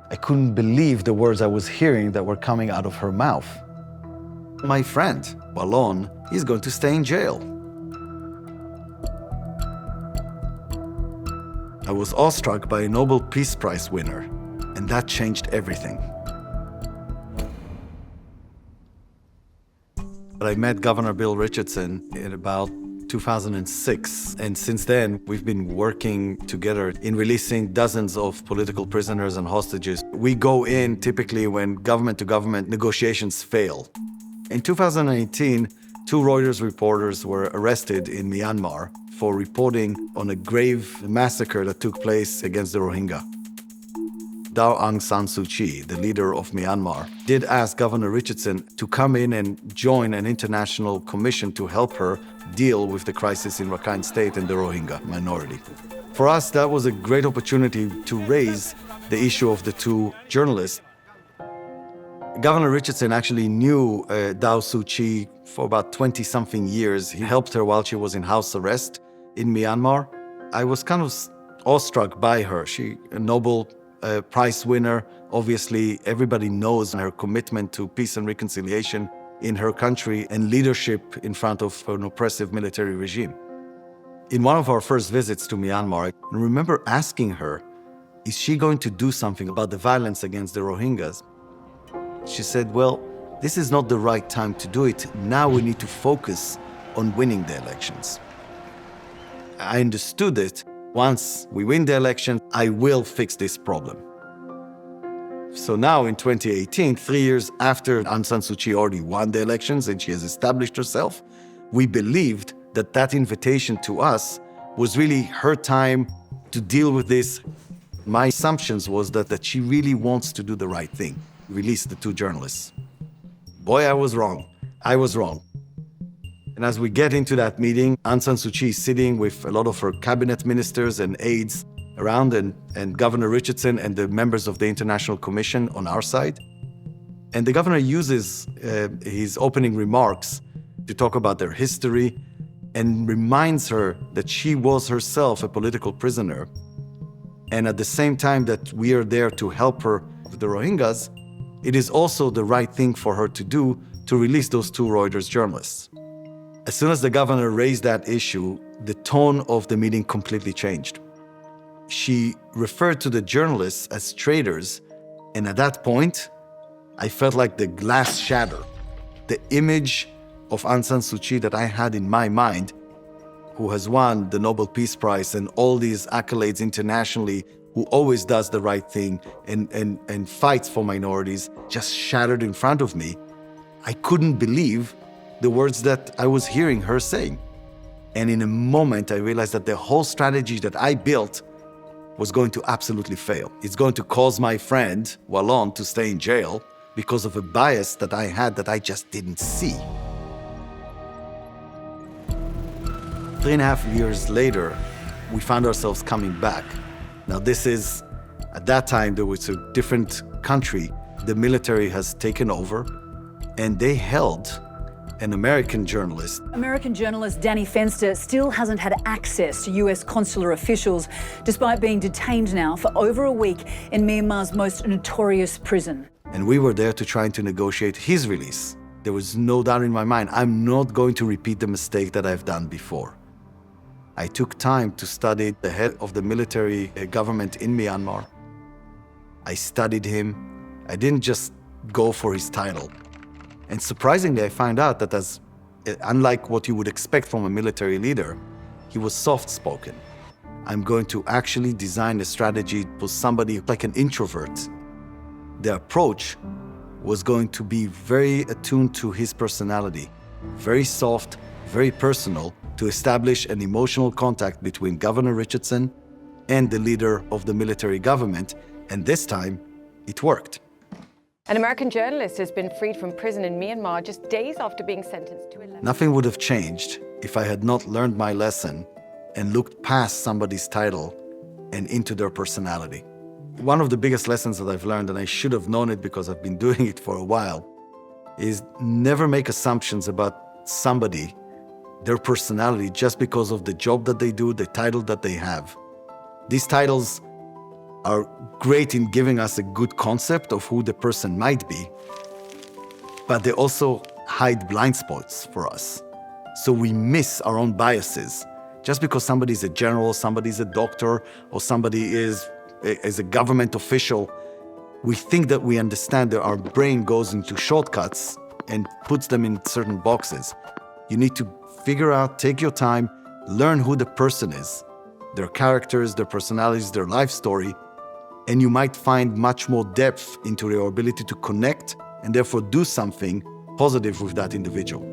I couldn't believe the words I was hearing that were coming out of her mouth. My friend, Wallon, is going to stay in jail. I was awestruck by a Nobel Peace Prize winner, and that changed everything. But I met Governor Bill Richardson in about 2006, and since then we've been working together in releasing dozens of political prisoners and hostages. We go in typically when government-to-government negotiations fail. In 2018, 2 Reuters reporters were arrested in Myanmar for reporting on a grave massacre that took place against the Rohingya. Daw Aung San Suu Kyi, the leader of Myanmar, did ask Governor Richardson to come in and join an international commission to help her deal with the crisis in Rakhine State and the Rohingya minority. For us, that was a great opportunity to raise the issue of the 2 journalists. Governor Richardson actually knew Daw Suu Kyi for about 20-something years. He helped her while she was in house arrest in Myanmar. I was kind of awestruck by her. She, a Nobel Prize winner. Obviously, everybody knows her commitment to peace and reconciliation in her country and leadership in front of an oppressive military regime. In one of our first visits to Myanmar, I remember asking her, is she going to do something about the violence against the Rohingyas? She said, well, this is not the right time to do it. Now we need to focus on winning the elections. I understood it. Once we win the election, I will fix this problem. So now in 2018, 3 years after Aung San Suu Kyi already won the elections and she has established herself, we believed that that invitation to us was really her time to deal with this. My assumptions was that she really wants to do the right thing, release the 2 journalists. Boy, I was wrong. I was wrong. And as we get into that meeting, Aung San Suu Kyi is sitting with a lot of her cabinet ministers and aides around, and Governor Richardson and the members of the International Commission on our side. And the governor uses his opening remarks to talk about their history and reminds her that she was herself a political prisoner. And at the same time that we are there to help her with the Rohingyas, it is also the right thing for her to do to release those 2 Reuters journalists. As soon as the governor raised that issue, the tone of the meeting completely changed. She referred to the journalists as traitors, and at that point, I felt like the glass shattered. The image of Aung San Suu Kyi that I had in my mind, who has won the Nobel Peace Prize and all these accolades internationally, who always does the right thing and fights for minorities, just shattered in front of me. I couldn't believe the words that I was hearing her saying. And in a moment, I realized that the whole strategy that I built was going to absolutely fail. It's going to cause my friend, Wallon, to stay in jail because of a bias that I had that I just didn't see. 3.5 years later, we found ourselves coming back. Now this is, at that time, there was a different country. The military has taken over, and they held an American journalist. American journalist Danny Fenster still hasn't had access to US consular officials, despite being detained now for over a week in Myanmar's most notorious prison. And we were there to try to negotiate his release. There was no doubt in my mind, I'm not going to repeat the mistake that I've done before. I took time to study the head of the military government in Myanmar. I studied him. I didn't just go for his title. And surprisingly, I found out that unlike what you would expect from a military leader, he was soft-spoken. I'm going to actually design a strategy for somebody like an introvert. The approach was going to be very attuned to his personality, very soft, very personal, to establish an emotional contact between Governor Richardson and the leader of the military government. And this time, it worked. An American journalist has been freed from prison in Myanmar just days after being sentenced to 11. Nothing would have changed if I had not learned my lesson and looked past somebody's title and into their personality. One of the biggest lessons that I've learned, and I should have known it because I've been doing it for a while, is never make assumptions about somebody, their personality, just because of the job that they do, the title that they have. These titles are great in giving us a good concept of who the person might be, but they also hide blind spots for us. So we miss our own biases. Just because somebody is a general, somebody is a doctor, or somebody is a government official, we think that we understand that our brain goes into shortcuts and puts them in certain boxes. You need to figure out, take your time, learn who the person is, their characters, their personalities, their life story, and you might find much more depth into your ability to connect and therefore do something positive with that individual.